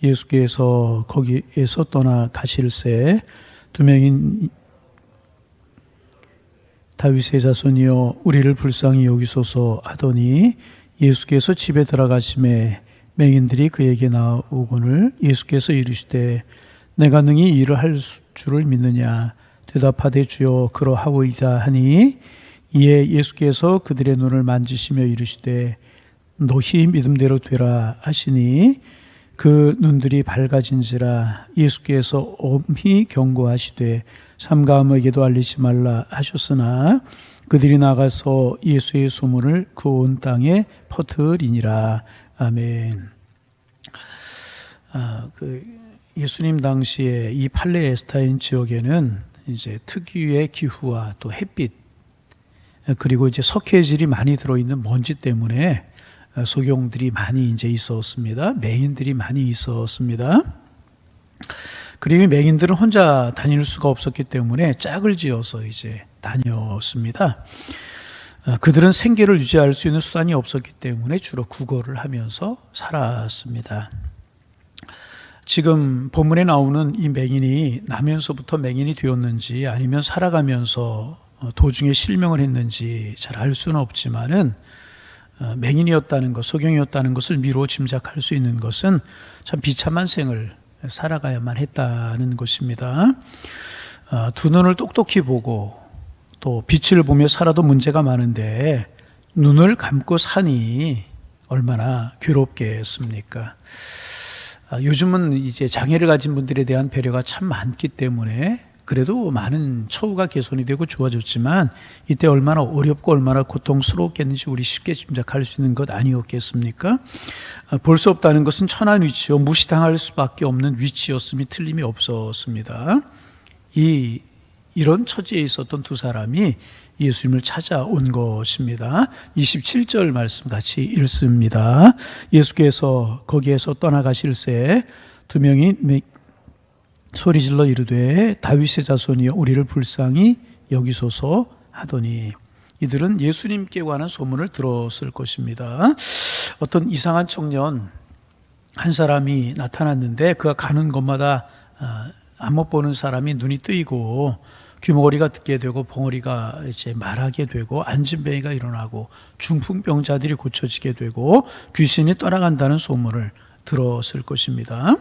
예수께서 거기에서 떠나가실새 두 명인 다윗의 자손이여 우리를 불쌍히 여기소서 하더니 예수께서 집에 들어가심에 맹인들이 그에게 나오거늘 예수께서 이르시되 내가 능히 이를 할 줄을 믿느냐 대답하되 주여 그러하오이다 하니 이에 예수께서 그들의 눈을 만지시며 이르시되 너희 믿음대로 되라 하시니 그 눈들이 밝아진지라. 예수께서 엄히 경고하시되 삼가함에게도 알리지 말라 하셨으나 그들이 나가서 예수의 소문을 그 온 땅에 퍼뜨리니라. 아멘. 예수님 당시에 이 팔레스타인 지역에는 이제 특유의 기후와 또 햇빛 그리고 이제 석회질이 많이 들어있는 먼지 때문에 소경들이 많이 이제 있었습니다. 맹인들이 많이 있었습니다. 그리고 맹인들은 혼자 다닐 수가 없었기 때문에 짝을 지어서 이제 다녔습니다. 그들은 생계를 유지할 수 있는 수단이 없었기 때문에 주로 구걸을 하면서 살았습니다. 지금 본문에 나오는 이 맹인이 나면서부터 맹인이 되었는지 아니면 살아가면서 도중에 실명을 했는지 잘 알 수는 없지만은 맹인이었다는 것, 소경이었다는 것을 미루어 짐작할 수 있는 것은 참 비참한 생을 살아가야만 했다는 것입니다. 두 눈을 똑똑히 보고 또 빛을 보며 살아도 문제가 많은데 눈을 감고 사니 얼마나 괴롭겠습니까? 요즘은 이제 장애를 가진 분들에 대한 배려가 참 많기 때문에 그래도 많은 처우가 개선이 되고 좋아졌지만 이때 얼마나 어렵고 얼마나 고통스러웠겠는지 우리 쉽게 짐작할 수 있는 것 아니었겠습니까? 볼 수 없다는 것은 천한 위치요 무시당할 수밖에 없는 위치였음이 틀림이 없었습니다. 이런 처지에 있었던 두 사람이 예수님을 찾아온 것입니다. 27절 말씀 같이 읽습니다. 예수께서 거기에서 떠나가실새 두 명이 소리질러 이르되 다윗의 자손이여 우리를 불쌍히 여기소서 하더니 이들은 예수님께 관한 소문을 들었을 것입니다. 어떤 이상한 청년 한 사람이 나타났는데 그가 가는 곳마다 안 못 보는 사람이 눈이 뜨이고 귀머거리가 듣게 되고 벙어리가 이제 말하게 되고 안진뱅이가 일어나고 중풍병자들이 고쳐지게 되고 귀신이 떠나간다는 소문을 들었을 것입니다.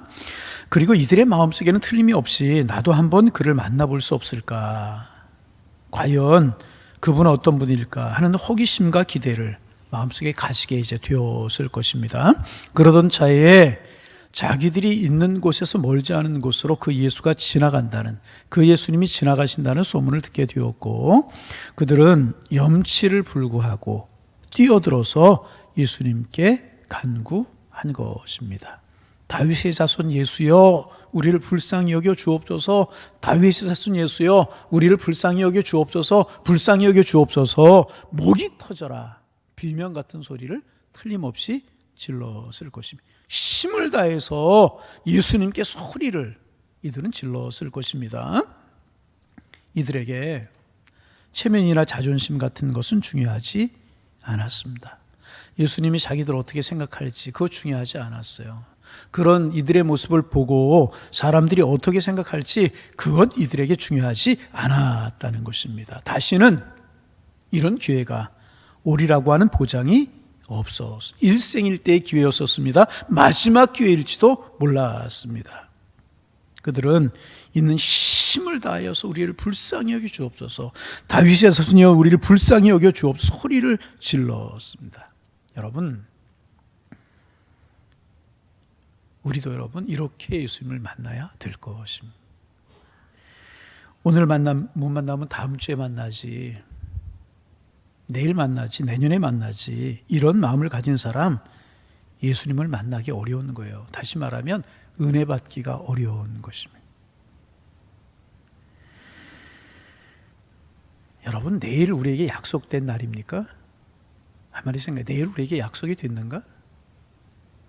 그리고 이들의 마음속에는 틀림이 없이 나도 한번 그를 만나볼 수 없을까? 과연 그분은 어떤 분일까? 하는 호기심과 기대를 마음속에 가지게 이제 되었을 것입니다. 그러던 차에 자기들이 있는 곳에서 멀지 않은 곳으로 그 예수가 지나간다는 그 예수님이 지나가신다는 소문을 듣게 되었고 그들은 염치를 불구하고 뛰어들어서 예수님께 간구한 것입니다. 다윗의 자손 예수여 우리를 불쌍히 여겨 주옵소서. 다윗의 자손 예수여 우리를 불쌍히 여겨 주옵소서. 불쌍히 여겨 주옵소서. 목이 터져라 비명 같은 소리를 틀림없이 질렀을 것입니다. 힘을 다해서 예수님께 소리를 이들은 질렀을 것입니다. 이들에게 체면이나 자존심 같은 것은 중요하지 않았습니다. 예수님이 자기들 어떻게 생각할지 그거 중요하지 않았어요. 그런 이들의 모습을 보고 사람들이 어떻게 생각할지 그것 이들에게 중요하지 않았다는 것입니다. 다시는 이런 기회가 오리라고 하는 보장이 없었습니다. 일생일대의 기회였었습니다. 마지막 기회일지도 몰랐습니다. 그들은 있는 힘을 다하여서 우리를 불쌍히 여겨 주옵소서. 다윗의 자손이여 우리를 불쌍히 여겨 주옵소서 소리를 질렀습니다. 여러분, 우리도 여러분 이렇게 예수님을 만나야 될 것입니다. 오늘 못 만나면 다음 주에 만나지, 내일 만나지, 내년에 만나지, 이런 마음을 가진 사람 예수님을 만나기 어려운 거예요. 다시 말하면 은혜 받기가 어려운 것입니다. 여러분, 내일 우리에게 약속된 날입니까? 한마디 생각해, 내일 우리에게 약속이 됐는가?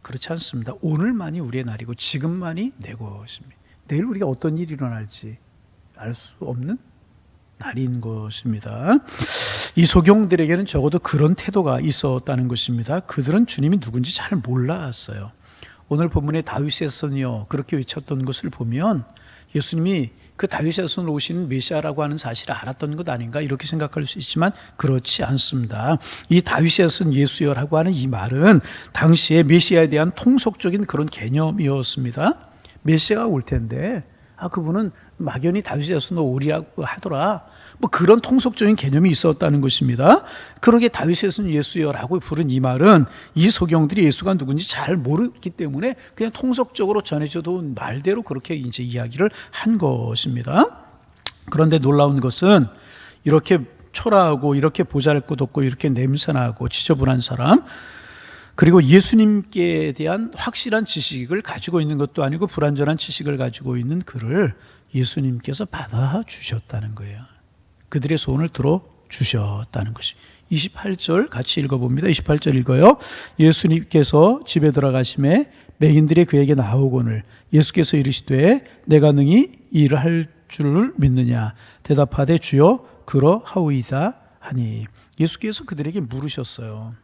그렇지 않습니다. 오늘만이 우리의 날이고 지금만이 내 것입니다. 내일 우리가 어떤 일이 일어날지 알 수 없는 날인 것입니다. 이 소경들에게는 적어도 그런 태도가 있었다는 것입니다. 그들은 주님이 누군지 잘 몰랐어요. 오늘 본문의 다윗의 son이여 그렇게 외쳤던 것을 보면 예수님이 그 다윗의 son으로 오시는 메시아라고 하는 사실을 알았던 것 아닌가 이렇게 생각할 수 있지만 그렇지 않습니다. 이 다윗의 son 예수여라고 하는 이 말은 당시에 메시아에 대한 통속적인 그런 개념이었습니다. 메시아가 올 텐데 그분은 막연히 다윗의 son으로 오리라고 하더라. 뭐 그런 통속적인 개념이 있었다는 것입니다. 그러게 다윗의 son 예수여라고 부른 이 말은 이 소경들이 예수가 누군지 잘 모르기 때문에 그냥 통속적으로 전해져도 말대로 그렇게 이제 이야기를 한 것입니다. 그런데 놀라운 것은 이렇게 초라하고 이렇게 보잘것없고 이렇게 냄새나고 지저분한 사람, 그리고 예수님께 대한 확실한 지식을 가지고 있는 것도 아니고 불완전한 지식을 가지고 있는 그를 예수님께서 받아주셨다는 거예요. 그들의 소원을 들어주셨다는 것입니다. 28절 같이 읽어봅니다. 28절 읽어요. 예수님께서 집에 들어가심에 맹인들이 그에게 나오거늘 예수께서 이르시되 내가 능히 이 일을 할 줄을 믿느냐 대답하되 주여 그러하오이다 하니 예수께서 그들에게 물으셨어요.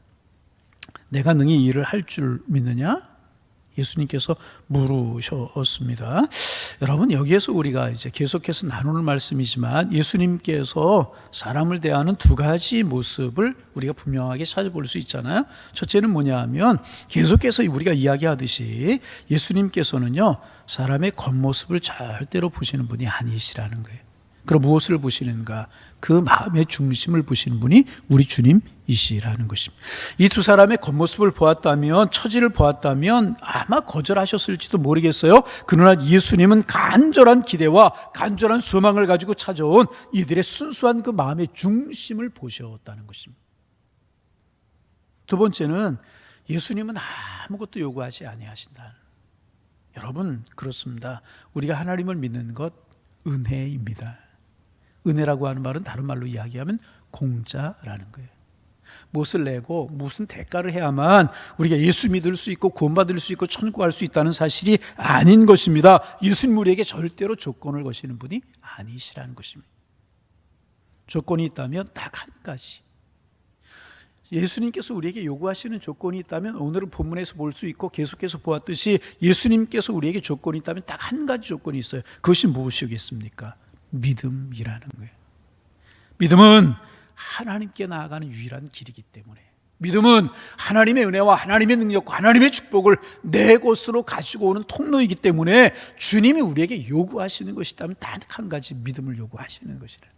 내가 능히 이 일을 할 줄 믿느냐? 예수님께서 물으셨습니다. 여러분 여기에서 우리가 이제 계속해서 나누는 말씀이지만 예수님께서 사람을 대하는 두 가지 모습을 우리가 분명하게 찾아볼 수 있잖아요. 첫째는 뭐냐 하면 계속해서 우리가 이야기하듯이 예수님께서는요 사람의 겉모습을 절대로 보시는 분이 아니시라는 거예요. 그럼 무엇을 보시는가? 그 마음의 중심을 보시는 분이 우리 주님이시라는 것입니다. 이 두 사람의 겉모습을 보았다면, 처지를 보았다면 아마 거절하셨을지도 모르겠어요. 그러나 예수님은 간절한 기대와 간절한 소망을 가지고 찾아온 이들의 순수한 그 마음의 중심을 보셨다는 것입니다. 두 번째는 예수님은 아무것도 요구하지 아니하신다. 여러분 그렇습니다. 우리가 하나님을 믿는 것 은혜입니다. 은혜라고 하는 말은 다른 말로 이야기하면 공짜라는 거예요. 무엇을 내고 무슨 대가를 해야만 우리가 예수 믿을 수 있고 구원받을 수 있고 천국 갈 수 있다는 사실이 아닌 것입니다. 예수님 우리에게 절대로 조건을 거시는 분이 아니시라는 것입니다. 조건이 있다면 딱 한 가지. 예수님께서 우리에게 요구하시는 조건이 있다면 오늘 본문에서 볼 수 있고 계속해서 보았듯이 예수님께서 우리에게 조건이 있다면 딱 한 가지 조건이 있어요. 그것이 무엇이겠습니까? 믿음이라는 거예요. 믿음은 하나님께 나아가는 유일한 길이기 때문에, 믿음은 하나님의 은혜와 하나님의 능력과 하나님의 축복을 내 것으로 가지고 오는 통로이기 때문에 주님이 우리에게 요구하시는 것이 있다면 단 한 가지 믿음을 요구하시는 것이라.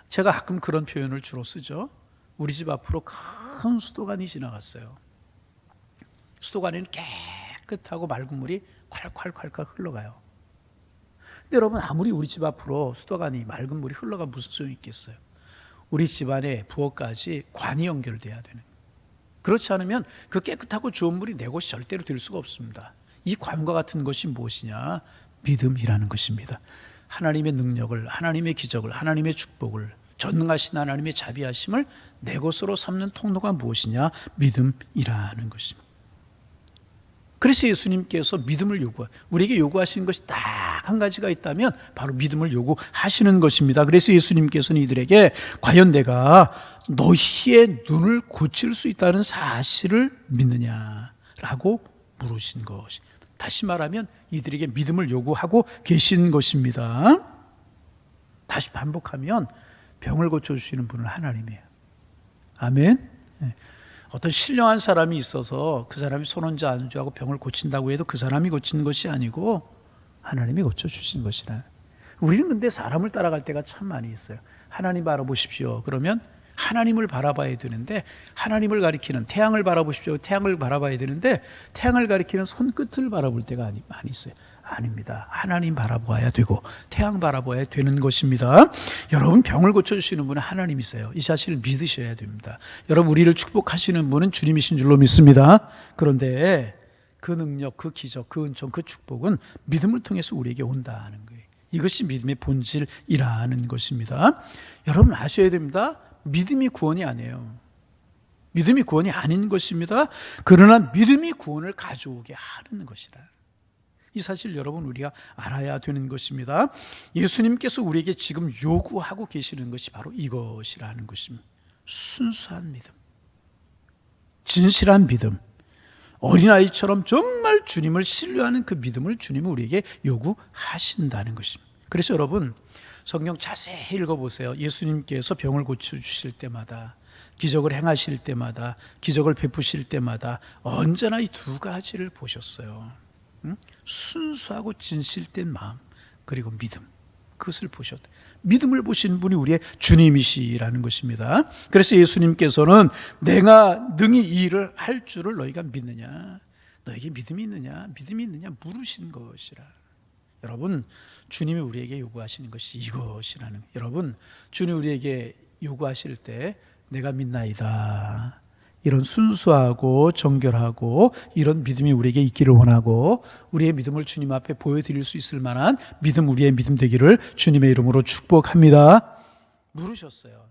제가 가끔 그런 표현을 주로 쓰죠. 우리 집 앞으로 큰 수도관이 지나갔어요. 수도관에는 깨끗하고 맑은 물이 콸콸콸콸 흘러가요. 근데 여러분 아무리 우리 집 앞으로 수도관이 맑은 물이 흘러가 무슨 소용이 있겠어요? 우리 집안에 부엌까지 관이 연결돼야 되는. 그렇지 않으면 그 깨끗하고 좋은 물이 내 것이 절대로 될 수가 없습니다. 이 관과 같은 것이 무엇이냐? 믿음이라는 것입니다. 하나님의 능력을, 하나님의 기적을, 하나님의 축복을, 전능하신 하나님의 자비하심을 내 것으로 삼는 통로가 무엇이냐? 믿음이라는 것입니다. 그래서 예수님께서 믿음을 우리에게 요구하시는 것이 딱 한 가지가 있다면 바로 믿음을 요구하시는 것입니다. 그래서 예수님께서는 이들에게 과연 내가 너희의 눈을 고칠 수 있다는 사실을 믿느냐라고 물으신 것이, 다시 말하면 이들에게 믿음을 요구하고 계신 것입니다. 다시 반복하면 병을 고쳐주시는 분은 하나님이에요. 아멘. 어떤 신령한 사람이 있어서 그 사람이 손원자 안주하고 병을 고친다고 해도 그 사람이 고치는 것이 아니고 하나님이 고쳐주시는 것이라. 우리는 근데 사람을 따라갈 때가 참 많이 있어요. 하나님 바라보십시오. 그러면 하나님을 바라봐야 되는데, 하나님을 가리키는 태양을 바라보십시오. 태양을 바라봐야 되는데 태양을 가리키는 손끝을 바라볼 때가 많이 있어요. 아닙니다. 하나님 바라보아야 되고 태양 바라보아야 되는 것입니다. 여러분 병을 고쳐주시는 분은 하나님이세요. 이 사실을 믿으셔야 됩니다. 여러분 우리를 축복하시는 분은 주님이신 줄로 믿습니다. 그런데 그 능력, 그 기적, 그 은총, 그 축복은 믿음을 통해서 우리에게 온다는 거예요. 이것이 믿음의 본질이라는 것입니다. 여러분 아셔야 됩니다. 믿음이 구원이 아니에요. 믿음이 구원이 아닌 것입니다. 그러나 믿음이 구원을 가져오게 하는 것이라. 이 사실 여러분 우리가 알아야 되는 것입니다. 예수님께서 우리에게 지금 요구하고 계시는 것이 바로 이것이라는 것입니다. 순수한 믿음, 진실한 믿음, 어린아이처럼 정말 주님을 신뢰하는 그 믿음을 주님은 우리에게 요구하신다는 것입니다. 그래서 여러분, 성경 자세히 읽어보세요. 예수님께서 병을 고쳐주실 때마다, 기적을 행하실 때마다, 기적을 베푸실 때마다 언제나 이 두 가지를 보셨어요. 순수하고 진실된 마음, 그리고 믿음. 그것을 보셨다. 믿음을 보신 분이 우리의 주님이시라는 것입니다. 그래서 예수님께서는 내가 능히 이 일을 할 줄을 너희가 믿느냐, 너에게 믿음이 있느냐, 믿음이 있느냐 물으신 것이라. 여러분, 주님이 우리에게 요구하시는 것이 이것이라는 거예요. 여러분, 주님이 우리에게 요구하실 때 내가 믿나이다, 이런 순수하고 정결하고 이런 믿음이 우리에게 있기를 원하고, 우리의 믿음을 주님 앞에 보여드릴 수 있을 만한 믿음, 우리의 믿음 되기를 주님의 이름으로 축복합니다. 물으셨어요.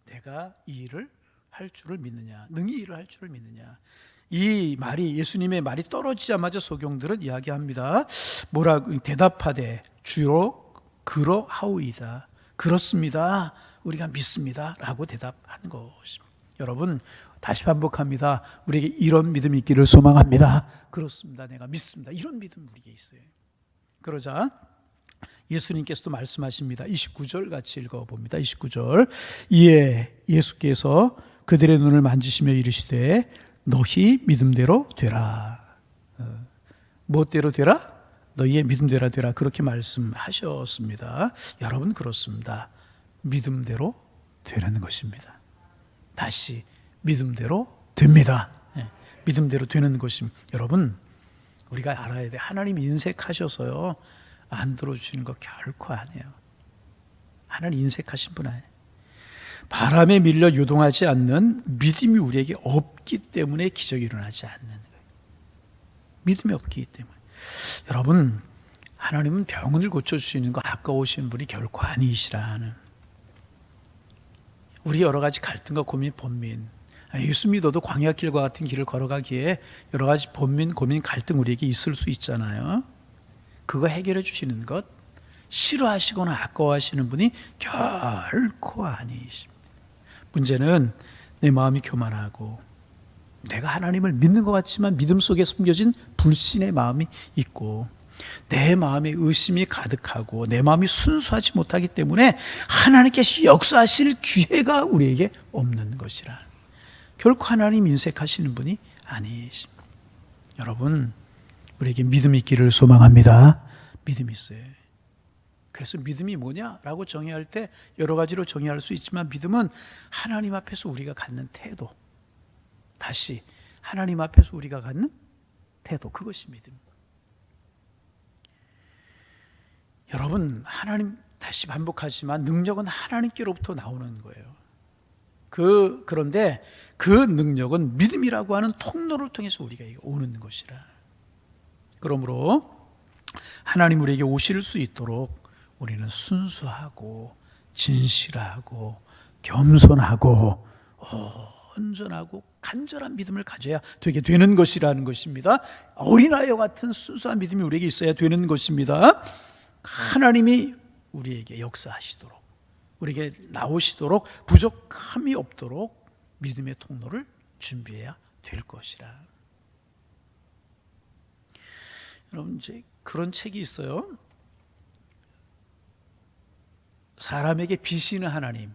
내가 이 일을 할 줄을 믿느냐, 능히 이 일을 할 줄을 믿느냐. 이 말이, 예수님의 말이 떨어지자마자 소경들은 이야기합니다. 뭐라고 대답하되 주로 그러하오이다. 그렇습니다, 우리가 믿습니다 라고 대답한 것입니다. 여러분, 다시 반복합니다. 우리에게 이런 믿음이 있기를 소망합니다. 그렇습니다, 내가 믿습니다, 이런 믿음 우리에게 있어요. 그러자 예수님께서도 말씀하십니다. 29절 같이 읽어봅니다. 29절. 이에 예수께서 그들의 눈을 만지시며 이르시되 너희 믿음대로 되라. 무엇대로 되라? 너희의 믿음대로 되라. 그렇게 말씀하셨습니다. 여러분, 그렇습니다. 믿음대로 되라는 것입니다. 다시 믿음대로 됩니다. 믿음대로 되는 것입니다. 여러분, 우리가 알아야 돼. 하나님이 인색하셔서요 안 들어주시는 거 결코 아니에요. 하나님 인색하신 분 아니에요. 바람에 밀려 요동하지 않는 믿음이 우리에게 없기 때문에 기적이 일어나지 않는 거예요. 믿음이 없기 때문에. 여러분, 하나님은 병을 고쳐주시는 거 아까우신 분이 결코 아니시라는. 우리 여러 가지 갈등과 고민, 번민, 예수 믿어도 광야길과 같은 길을 걸어가기에 여러 가지 번민, 고민, 갈등 우리에게 있을 수 있잖아요. 그거 해결해 주시는 것, 싫어하시거나 아까워하시는 분이 결코 아니십니다. 문제는 내 마음이 교만하고 내가 하나님을 믿는 것 같지만 믿음 속에 숨겨진 불신의 마음이 있고, 내 마음에 의심이 가득하고 내 마음이 순수하지 못하기 때문에 하나님께서 역사하실 기회가 우리에게 없는 것이라. 결코 하나님 인색하시는 분이 아니십니다. 여러분, 우리에게 믿음이 있기를 소망합니다. 믿음이 있어요. 그래서 믿음이 뭐냐라고 정의할 때 여러 가지로 정의할 수 있지만, 믿음은 하나님 앞에서 우리가 갖는 태도, 다시 하나님 앞에서 우리가 갖는 태도, 그것이 믿음입니다. 여러분, 하나님, 다시 반복하지만 능력은 하나님께로부터 나오는 거예요. 그런데 그 능력은 믿음이라고 하는 통로를 통해서 우리가 오는 것이라. 그러므로 하나님 우리에게 오실 수 있도록 우리는 순수하고 진실하고 겸손하고 온전하고 간절한 믿음을 가져야 되게 되는 것이라는 것입니다. 어린아이와 같은 순수한 믿음이 우리에게 있어야 되는 것입니다. 하나님이 우리에게 역사하시도록, 우리에게 나오시도록 부족함이 없도록 믿음의 통로를 준비해야 될 것이라. 여러분, 이제 그런 책이 있어요. 사람에게 비시는 하나님,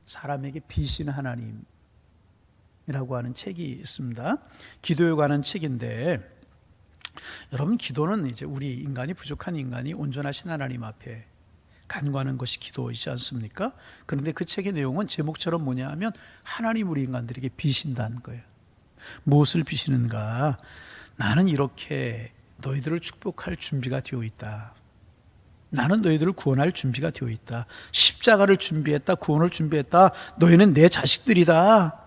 사람에게 비시는 하나님이라고 하는 책이 있습니다. 기도에 관한 책인데, 여러분, 기도는 이제 우리 인간이, 부족한 인간이 온전하신 하나님 앞에 간구하는 것이 기도이지 않습니까? 그런데 그 책의 내용은 제목처럼 뭐냐 하면 하나님 우리 인간들에게 비신다는 거예요. 무엇을 비시는가? 나는 이렇게 너희들을 축복할 준비가 되어 있다. 나는 너희들을 구원할 준비가 되어 있다. 십자가를 준비했다. 구원을 준비했다. 너희는 내 자식들이다.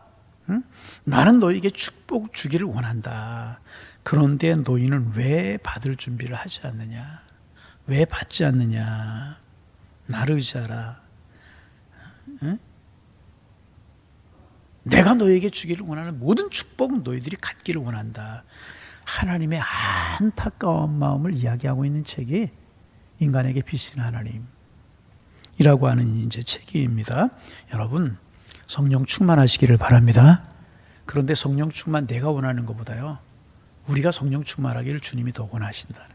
응? 나는 너희에게 축복 주기를 원한다. 그런데 너희는 왜 받을 준비를 하지 않느냐? 왜 받지 않느냐? 나를 의지하라. 응? 내가 너희에게 주기를 원하는 모든 축복은 너희들이 갖기를 원한다. 하나님의 안타까운 마음을 이야기하고 있는 책이 인간에게 비신 하나님이라고 하는 이제 책입니다. 여러분, 성령 충만하시기를 바랍니다. 그런데 성령 충만 내가 원하는 것보다요, 우리가 성령 충만하기를 주님이 더 원하신다.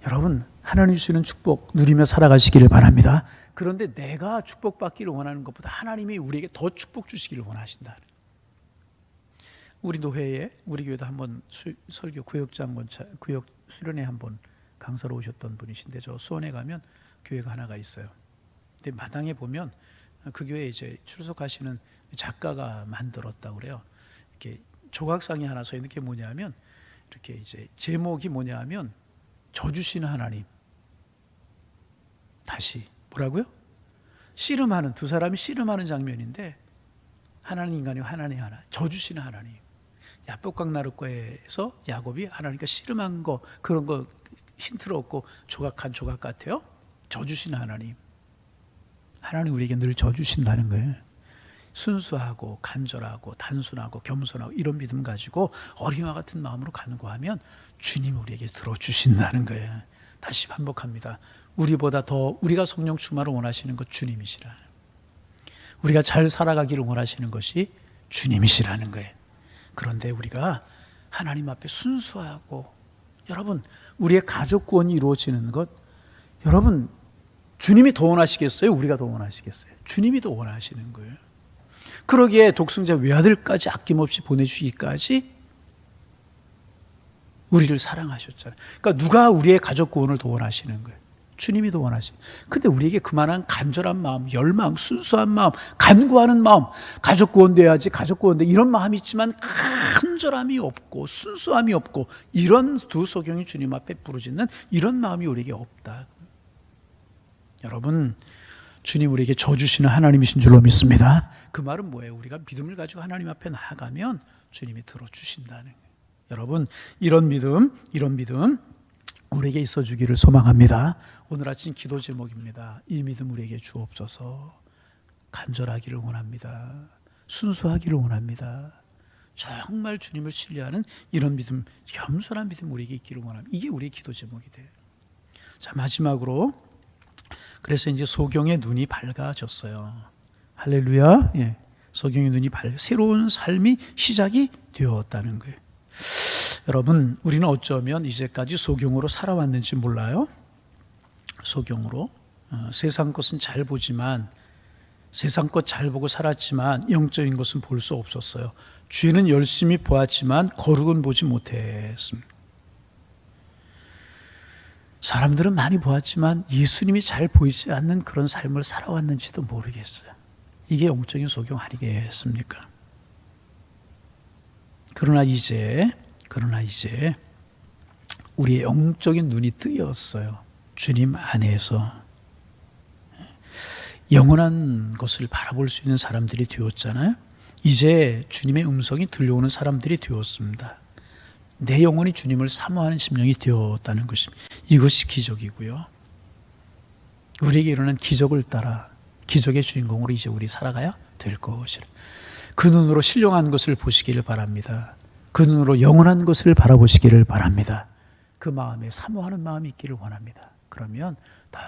여러분, 하나님 주시는 축복 누리며 살아가시기를 바랍니다. 그런데 내가 축복받기를 원하는 것보다 하나님이 우리에게 더 축복 주시기를 원하신다. 우리 노회에 우리 교회도 한번 설교 구역 수련회 한번 강사로 오셨던 분이신데, 저 수원에 가면 교회가 하나가 있어요. 근데 마당에 보면 그 교회에 이제 출석하시는 작가가 만들었다고 그래요. 이렇게 조각상이 하나 서 있는 게 뭐냐면, 이렇게 이제 제목이 뭐냐면 저주시는 하나님. 다시 뭐라고요? 씨름하는, 두 사람이 씨름하는 장면인데, 하나는 인간이고 하나는 하나, 저주시는 하나님. 야복강 나룻과에서 야곱이 하나님과 씨름한 거, 그런 거 힌트를 얻고 조각한 조각 같아요. 저주시는 하나님. 하나님 우리에게 늘 저주신다는 거예요. 순수하고 간절하고 단순하고 겸손하고 이런 믿음 가지고 어린이와 같은 마음으로 간구하면 주님이 우리에게 들어주신다는 거예요. 다시 반복합니다. 우리보다 더 우리가 성령 충만을 원하시는 것 주님이시라. 우리가 잘 살아가기를 원하시는 것이 주님이시라는 거예요. 그런데 우리가 하나님 앞에 순수하고, 여러분, 우리의 가족 구원이 이루어지는 것, 여러분, 주님이 더 원하시겠어요? 우리가 더 원하시겠어요? 주님이 더 원하시는 거예요. 그러기에 독생자 외아들까지 아낌없이 보내주기까지 우리를 사랑하셨잖아요. 그러니까 누가 우리의 가족 구원을 더 원하시는 거예요? 주님이 더 원하시는 거예요. 근데 우리에게 그만한 간절한 마음, 열망, 순수한 마음, 간구하는 마음, 가족 구원 돼야지, 가족 구원 돼, 이런 마음이 있지만 간절함이 없고 순수함이 없고, 이런 두 소경이 주님 앞에 부르짖는 이런 마음이 우리에게 없다. 여러분, 주님 우리에게 져주시는 하나님이신 줄로 믿습니다. 그 말은 뭐예요? 우리가 믿음을 가지고 하나님 앞에 나아가면 주님이 들어주신다는 거예요. 여러분, 이런 믿음 우리에게 있어 주기를 소망합니다. 오늘 아침 기도 제목입니다. 이 믿음 우리에게 주옵소서. 간절하기를 원합니다. 순수하기를 원합니다. 정말 주님을 신뢰하는 이런 믿음, 겸손한 믿음 우리에게 있기를 원합니다. 이게 우리의 기도 제목이 돼요. 자, 마지막으로, 그래서 이제 소경의 눈이 밝아졌어요. 할렐루야. 예. 소경의 눈이 새로운 삶이 시작이 되었다는 거예요. 여러분, 우리는 어쩌면 이제까지 소경으로 살아왔는지 몰라요. 소경으로 세상 것은 잘 보지만, 세상 것 잘 보고 살았지만 영적인 것은 볼 수 없었어요. 죄는 열심히 보았지만 거룩은 보지 못했습니다. 사람들은 많이 보았지만 예수님이 잘 보이지 않는 그런 삶을 살아왔는지도 모르겠어요. 이게 영적인 소경 아니겠습니까? 그러나 이제 우리의 영적인 눈이 뜨였어요. 주님 안에서 영원한 것을 바라볼 수 있는 사람들이 되었잖아요. 이제 주님의 음성이 들려오는 사람들이 되었습니다. 내 영혼이 주님을 사모하는 심령이 되었다는 것입니다. 이것이 기적이고요. 우리에게 일어난 기적을 따라 기적의 주인공으로 이제 우리 살아가야 될 것이라. 그 눈으로 신령한 것을 보시기를 바랍니다. 그 눈으로 영원한 것을 바라보시기를 바랍니다. 그 마음에 사모하는 마음이 있기를 원합니다. 그러면 더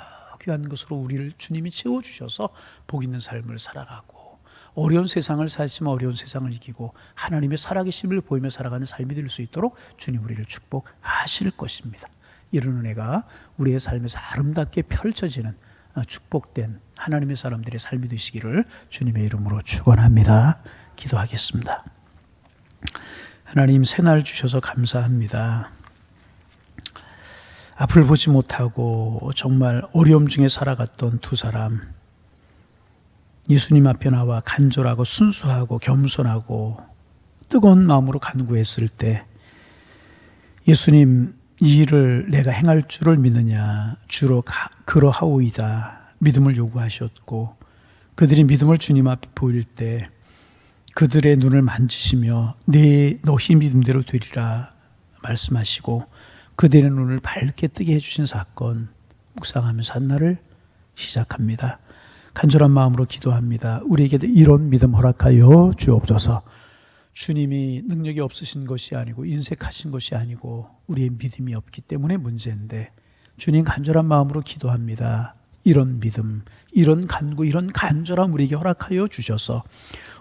귀한 것으로 우리를 주님이 채워주셔서 복 있는 삶을 살아가고, 어려운 세상을 살지만 어려운 세상을 이기고 하나님의 살아계심을 보이며 살아가는 삶이 될 수 있도록 주님 우리를 축복하실 것입니다. 이런 은혜가 우리의 삶에서 아름답게 펼쳐지는 축복된 하나님의 사람들의 삶이 되시기를 주님의 이름으로 축원합니다. 기도하겠습니다. 하나님, 새날 주셔서 감사합니다. 앞을 보지 못하고 정말 어려움 중에 살아갔던 두 사람, 예수님 앞에 나와 간절하고 순수하고 겸손하고 뜨거운 마음으로 간구했을 때, 예수님, 이 일을 내가 행할 줄을 믿느냐, 주로 그러하오이다 믿음을 요구하셨고, 그들이 믿음을 주님 앞에 보일 때 그들의 눈을 만지시며 너희 믿음대로 되리라 말씀하시고 그들의 눈을 밝게 뜨게 해주신 사건 묵상하면서 한 날을 시작합니다. 간절한 마음으로 기도합니다. 우리에게 이런 믿음 허락하여 주옵소서. 주님이 능력이 없으신 것이 아니고 인색하신 것이 아니고 우리의 믿음이 없기 때문에 문제인데, 주님 간절한 마음으로 기도합니다. 이런 믿음, 이런 간구, 이런 간절함 우리에게 허락하여 주셔서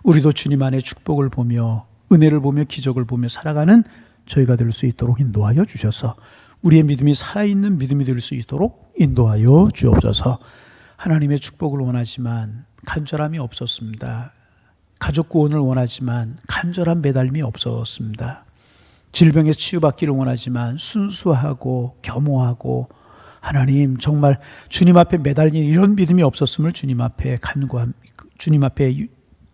우리도 주님 안에 축복을 보며 은혜를 보며 기적을 보며 살아가는 저희가 될 수 있도록 인도하여 주셔서 우리의 믿음이 살아있는 믿음이 될 수 있도록 인도하여 주옵소서. 하나님의 축복을 원하지만 간절함이 없었습니다. 가족 구원을 원하지만 간절한 매달림이 없었습니다. 질병에서 치유받기를 원하지만 순수하고 겸허하고 하나님 정말 주님 앞에 매달린 이런 믿음이 없었음을 주님 앞에 주님 앞에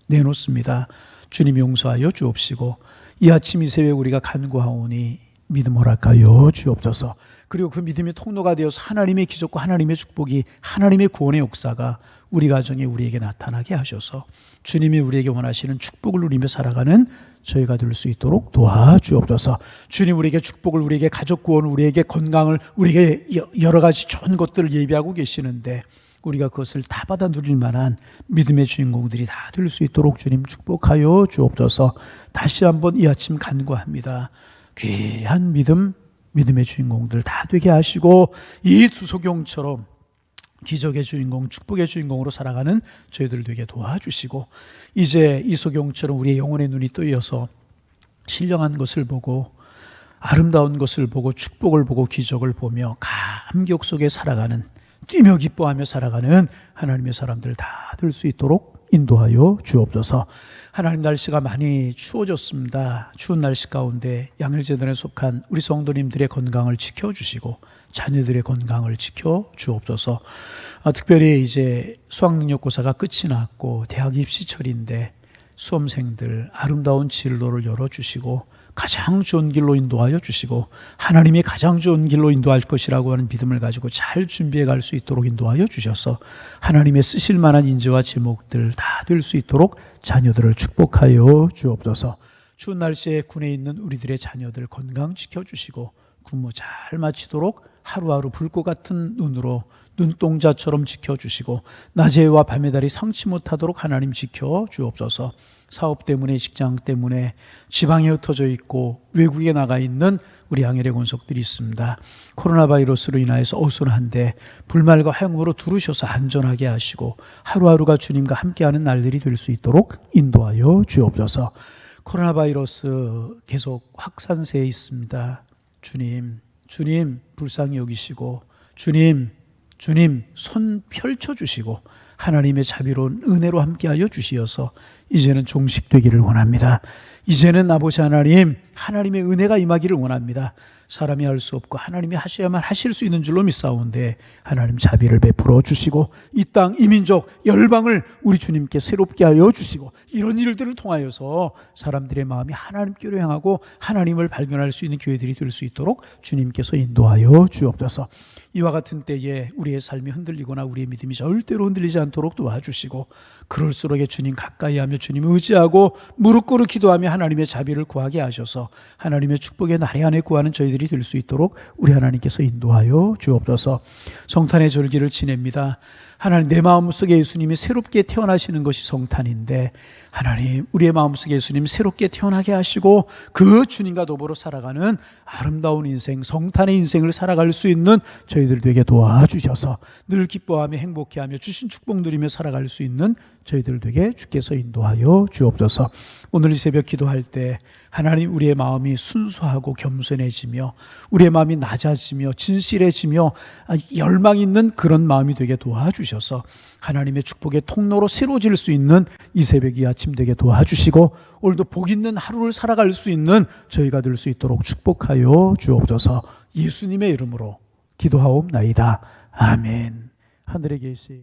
내놓습니다. 주님 용서하여 주옵시고 이 아침 이 새벽 우리가 간구하오니 믿음 허락하여 주옵소서. 그리고 그 믿음의 통로가 되어서 하나님의 기적과 하나님의 축복이 하나님의 구원의 역사가 우리 가정에 우리에게 나타나게 하셔서 주님이 우리에게 원하시는 축복을 누리며 살아가는 저희가 될 수 있도록 도와주옵소서. 주님 우리에게 축복을, 우리에게 가족 구원을, 우리에게 건강을, 우리에게 여러 가지 좋은 것들을 예비하고 계시는데 우리가 그것을 다 받아 누릴 만한 믿음의 주인공들이 다 될 수 있도록 주님 축복하여 주옵소서. 다시 한번 이 아침 간구합니다. 귀한 믿음의 주인공들 다 되게 하시고 이 두소경처럼 기적의 주인공, 축복의 주인공으로 살아가는 저희들 되게 도와주시고 이제 이 소경처럼 우리의 영혼의 눈이 뜨여서 신령한 것을 보고 아름다운 것을 보고 축복을 보고 기적을 보며 감격 속에 살아가는, 뛰며 기뻐하며 살아가는 하나님의 사람들 다 될 수 있도록 인도하여 주옵소서. 하나님, 날씨가 많이 추워졌습니다. 추운 날씨 가운데 양일재단에 속한 우리 성도님들의 건강을 지켜주시고 자녀들의 건강을 지켜주옵소서. 특별히 이제 수학능력고사가 끝이 났고 대학 입시철인데 수험생들 아름다운 진로를 열어주시고 가장 좋은 길로 인도하여 주시고 하나님이 가장 좋은 길로 인도할 것이라고 하는 믿음을 가지고 잘 준비해 갈 수 있도록 인도하여 주셔서 하나님의 쓰실 만한 인재와 제목들 다 될 수 있도록 자녀들을 축복하여 주옵소서. 추운 날씨에 군에 있는 우리들의 자녀들 건강 지켜주시고 군무 잘 마치도록 하루하루 불꽃 같은 눈으로 눈동자처럼 지켜주시고 낮의 해와 밤의 달이 상치 못하도록 하나님 지켜주옵소서. 사업 때문에, 직장 때문에 지방에 흩어져 있고 외국에 나가 있는 우리 양일의 권속들이 있습니다. 코로나 바이러스로 인하여서 어수선한데 불말과 화영으로 두르셔서 안전하게 하시고 하루하루가 주님과 함께하는 날들이 될 수 있도록 인도하여 주옵소서. 코로나 바이러스 계속 확산세에 있습니다. 주님 불쌍히 여기시고 주님 손 펼쳐주시고 하나님의 자비로운 은혜로 함께하여 주시어서 이제는 종식되기를 원합니다. 이제는 아버지 하나님, 하나님의 은혜가 임하기를 원합니다. 사람이 할 수 없고 하나님이 하셔야만 하실 수 있는 줄로 믿사오는데 하나님 자비를 베풀어 주시고 이 땅, 이 민족, 열방을 우리 주님께 새롭게 하여 주시고 이런 일들을 통하여서 사람들의 마음이 하나님께로 향하고 하나님을 발견할 수 있는 교회들이 될 수 있도록 주님께서 인도하여 주옵소서. 이와 같은 때에 우리의 삶이 흔들리거나 우리의 믿음이 절대로 흔들리지 않도록 도와주시고 그럴수록에 주님 가까이 하며 주님을 의지하고 무릎 꿇어 기도하며 하나님의 자비를 구하게 하셔서 하나님의 축복의 날이 안에 구하는 저희들이 될 수 있도록 우리 하나님께서 인도하여 주옵소서. 성탄의 절기를 지냅니다. 하나님, 내 마음속에 예수님이 새롭게 태어나시는 것이 성탄인데 하나님, 우리의 마음속에 예수님 새롭게 태어나게 하시고 그 주님과 더불어 살아가는 아름다운 인생, 성탄의 인생을 살아갈 수 있는 저희들 되게 도와주셔서 늘 기뻐하며 행복해하며 주신 축복 누리며 살아갈 수 있는 저희들 되게 주께서 인도하여 주옵소서. 오늘 이 새벽 기도할 때 하나님, 우리의 마음이 순수하고 겸손해지며 우리의 마음이 낮아지며 진실해지며 열망 있는 그런 마음이 되게 도와주셔서 하나님의 축복의 통로로 새로질 수 있는 이 새벽 이 아침 되게 도와주시고 오늘도 복 있는 하루를 살아갈 수 있는 저희가 될 수 있도록 축복하여 주옵소서. 예수님의 이름으로 기도하옵나이다. 아멘. 하늘에 계시